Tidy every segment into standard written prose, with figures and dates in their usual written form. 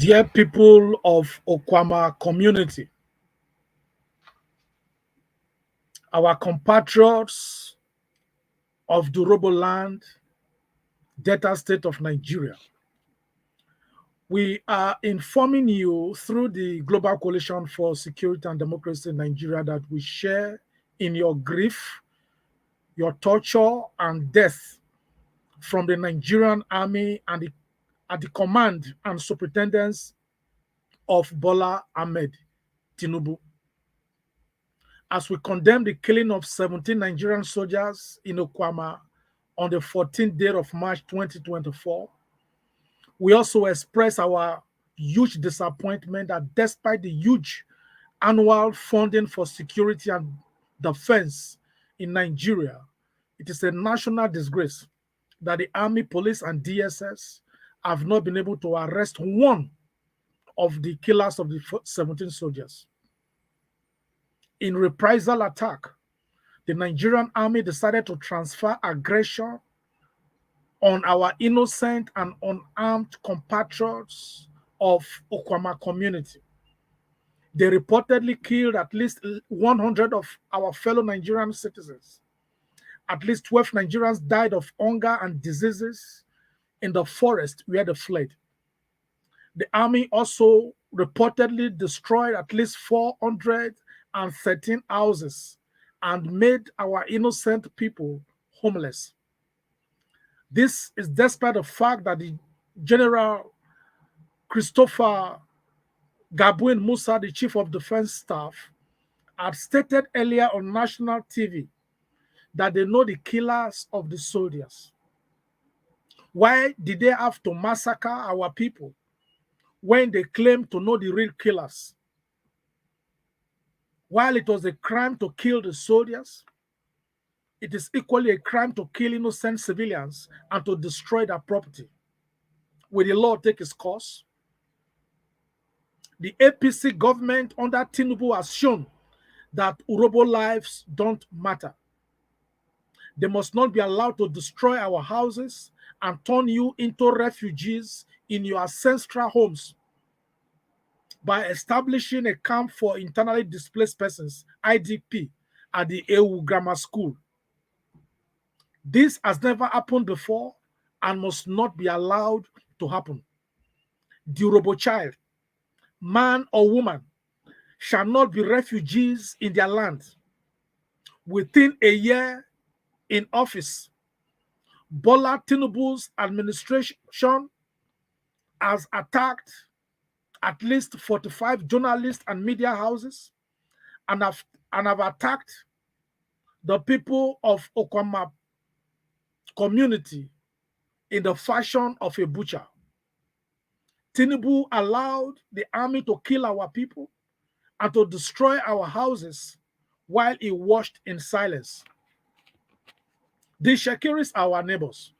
Dear people of OKUAMA community, our compatriots of Durable Land, Delta State of Nigeria, we are informing you through the Global Coalition for Security and Democracy in Nigeria that we share in your grief, your torture, and death from the Nigerian army and at the command and superintendence of Bola Ahmed Tinubu. As we condemn the killing of 17 Nigerian soldiers in OKUAMA on the 14th day of March 2024, we also express our huge disappointment that despite the huge annual funding for security and defense in Nigeria, it is a national disgrace that the Army, Police, and DSS have not been able to arrest one of the killers of the 17 soldiers. In reprisal attack, the Nigerian army decided to transfer aggression on our innocent and unarmed compatriots of OKUAMA community. They reportedly killed at least 100 of our fellow Nigerian citizens. At least 12 Nigerians died of hunger and diseases in the forest where they fled. The army also reportedly destroyed at least 413 houses and made our innocent people homeless. This is despite the fact that the General Christopher Gabuin Musa, the Chief of Defense Staff, had stated earlier on national TV that they know the killers of the soldiers. Why did they have to massacre our people when they claim to know the real killers? While it was a crime to kill the soldiers, it is equally a crime to kill innocent civilians and to destroy their property. Will the law take its course? The APC government under Tinubu has shown that Urobo lives don't matter. They must not be allowed to destroy our houses and turn you into refugees in your ancestral homes by establishing a camp for internally displaced persons, IDP, at the EU Grammar School. This has never happened before and must not be allowed to happen. The Urobo child, man or woman, shall not be refugees in their land. Within a year in office, Bola Tinubu's administration has attacked at least 45 journalists and media houses and have attacked the people of OKUAMA community in the fashion of a butcher. Tinubu allowed the army to kill our people and to destroy our houses while he watched in silence. The Shekiris are our neighbors.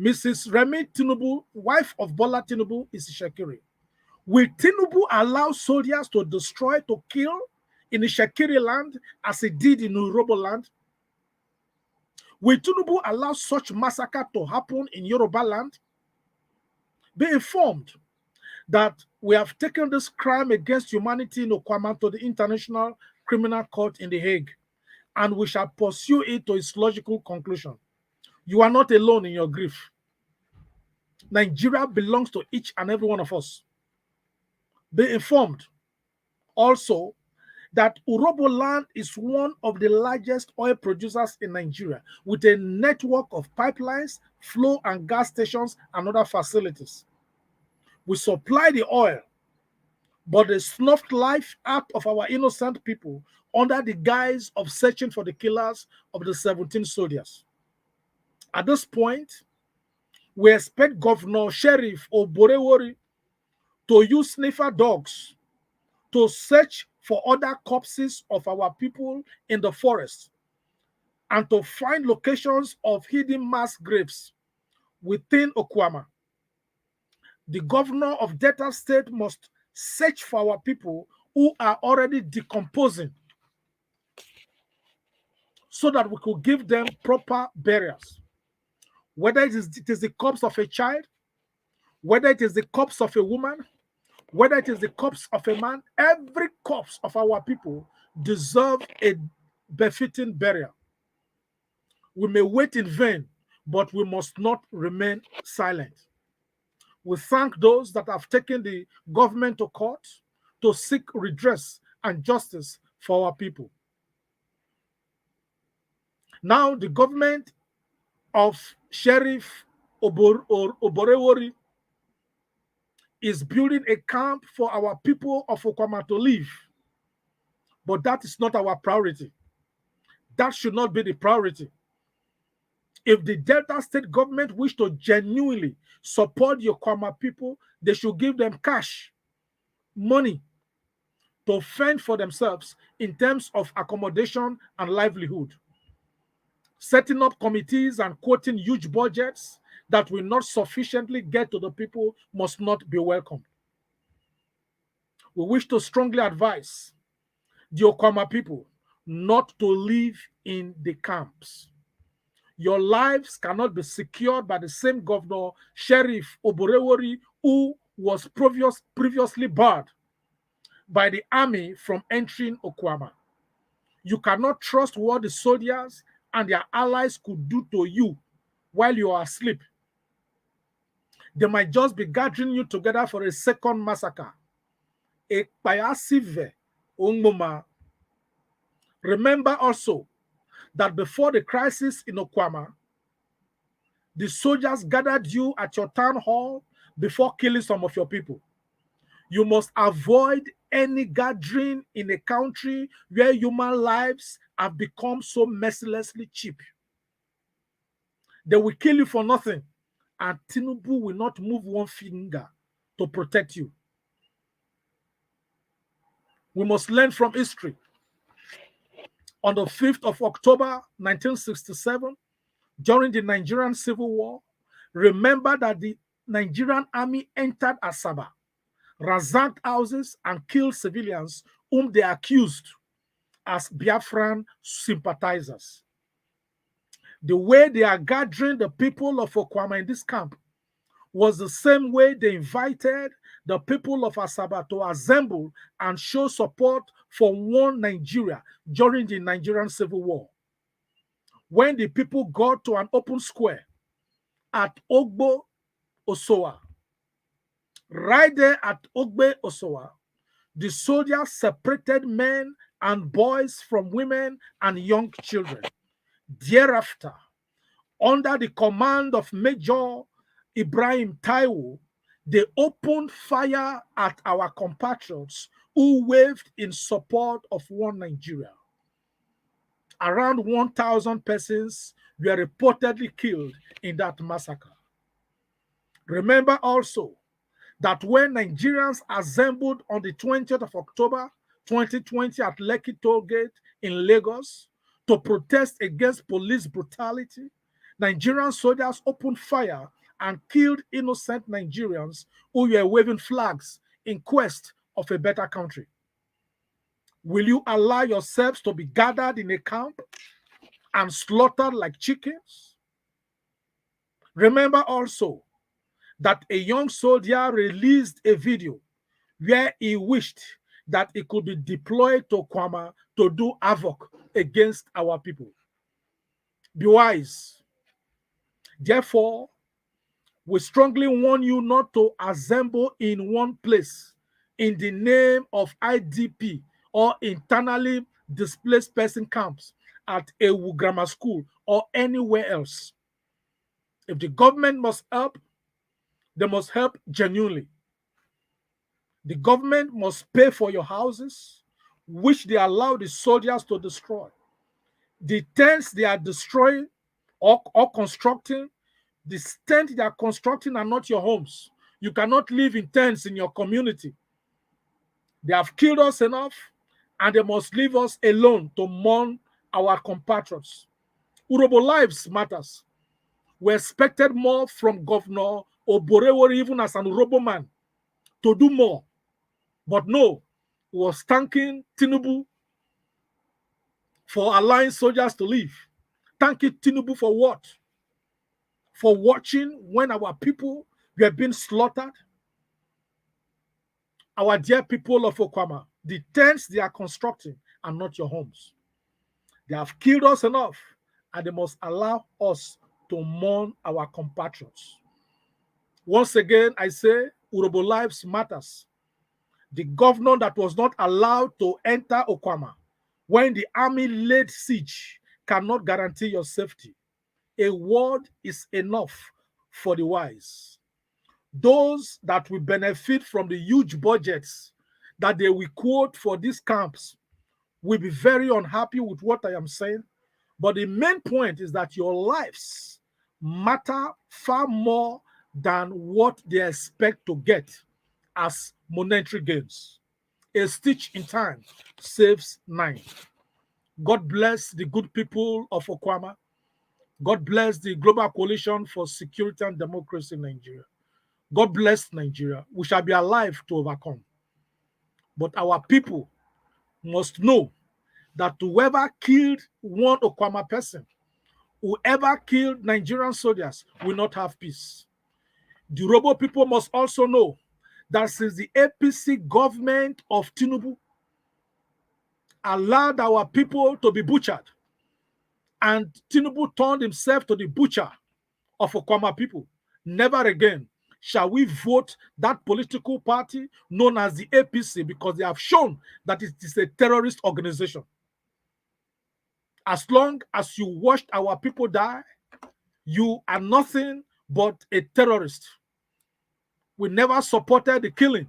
Mrs. Remi Tinubu, wife of Bola Tinubu, is a Shekiri. Will Tinubu allow soldiers to destroy, to kill in the Shekiri land as he did in Urobo land? Will Tinubu allow such massacre to happen in Yoruba land? Be informed that we have taken this crime against humanity in OKUAMA to the International Criminal Court in The Hague, and we shall pursue it to its logical conclusion. You are not alone in your grief. Nigeria belongs to each and every one of us. Be informed also that Urobo land is one of the largest oil producers in Nigeria, with a network of pipelines, flow and gas stations, and other facilities. We supply the oil, but they snuffed life out of our innocent people under the guise of searching for the killers of the 17 soldiers. At this point, we expect Governor Sheriff Oborewori to use sniffer dogs to search for other corpses of our people in the forest and to find locations of hidden mass graves within OKUAMA. The governor of Delta State must search for our people who are already decomposing so that we could give them proper burials. Whether it is the corpse of a child, whether it is the corpse of a woman, whether it is the corpse of a man, every corpse of our people deserve a befitting burial. We may wait in vain, but we must not remain silent. We thank those that have taken the government to court to seek redress and justice for our people. Now, the government of Sheriff Oborewori is building a camp for our people of OKUAMA to live, but that is not our priority. That should not be the priority. If the Delta State government wish to genuinely support the OKUAMA people, they should give them cash, money to fend for themselves in terms of accommodation and livelihood. Setting up committees and quoting huge budgets that will not sufficiently get to the people must not be welcomed. We wish to strongly advise the OKUAMA people not to live in the camps. Your lives cannot be secured by the same governor, Sheriff Oborewori, who was previously barred by the army from entering OKUAMA. You cannot trust what the soldiers and their allies could do to you while you are asleep. They might just be gathering you together for a second massacre. Remember also that before the crisis in OKUAMA, the soldiers gathered you at your town hall before killing some of your people. You must avoid any gathering in a country where human lives have become so mercilessly cheap. They will kill you for nothing, and Tinubu will not move one finger to protect you. We must learn from history. On the 5th of October 1967, during the Nigerian Civil War, remember that the Nigerian army entered Asaba, ransacked houses, and killed civilians whom they accused as Biafran sympathizers. The way they are gathering the people of OKUAMA in this camp was the same way they invited the people of Asaba to assemble and show support for one Nigeria during the Nigerian Civil War. When the people got to an open square at Ogbo Osowa, right there at Ogbe Osowa, the soldiers separated men and boys from women and young children. Thereafter, under the command of Major Ibrahim Taiwo, they opened fire at our compatriots who waved in support of one Nigeria. Around 1,000 persons were reportedly killed in that massacre. Remember also that when Nigerians assembled on the 20th of October 2020 at Lekki Toll Gate in Lagos to protest against police brutality, Nigerian soldiers opened fire and killed innocent Nigerians who were waving flags in quest of a better country. Will you allow yourselves to be gathered in a camp and slaughtered like chickens? Remember also that a young soldier released a video where he wished that he could be deployed to OKUAMA to do havoc against our people. Be wise. Therefore, we strongly warn you not to assemble in one place in the name of IDP or internally displaced person camps at Ewu Grammar School or anywhere else. If the government must help, they must help genuinely. The government must pay for your houses, which they allow the soldiers to destroy. The tents they are destroying or constructing, the tents they are constructing are not your homes. You cannot live in tents in your community. They have killed us enough, and they must leave us alone to mourn our compatriots. Urobo lives matters. We expected more from Governor Oborewori, even as an Urobo man, to do more. But no, he was thanking Tinubu for allowing soldiers to live. Thanking Tinubu for what? For watching when our people were being slaughtered. Our dear people of OKUAMA, the tents they are constructing are not your homes. They have killed us enough, and they must allow us to mourn our compatriots. Once again, I say, Urobo lives matters. The governor that was not allowed to enter OKUAMA when the army laid siege cannot guarantee your safety. A word is enough for the wise. Those that will benefit from the huge budgets that they will quote for these camps will be very unhappy with what I am saying. But the main point is that your lives matter far more than what they expect to get as monetary gains. A stitch in time saves 9. God bless the good people of OKUAMA. God bless the Global Coalition for Security and Democracy in Nigeria. God bless Nigeria. We shall be alive to overcome. But our people must know that whoever killed one OKUAMA person, whoever killed Nigerian soldiers, will not have peace. The Robo people must also know that since the APC government of Tinubu allowed our people to be butchered, and Tinubu turned himself to the butcher of OKUAMA people, never again shall we vote that political party known as the APC, because they have shown that it is a terrorist organization. As long as you watched our people die, you are nothing but a terrorist. We never supported the killing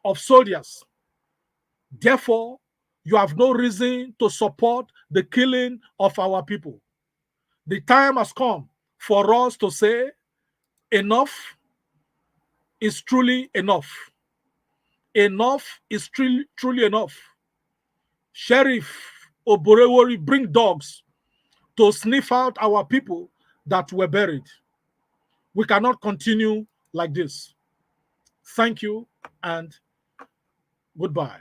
of soldiers. Therefore, you have no reason to support the killing of our people. The time has come for us to say enough is truly enough. Enough is truly enough. Sheriff Oborewori, bring dogs to sniff out our people that were buried. We cannot continue like this. Thank you and goodbye.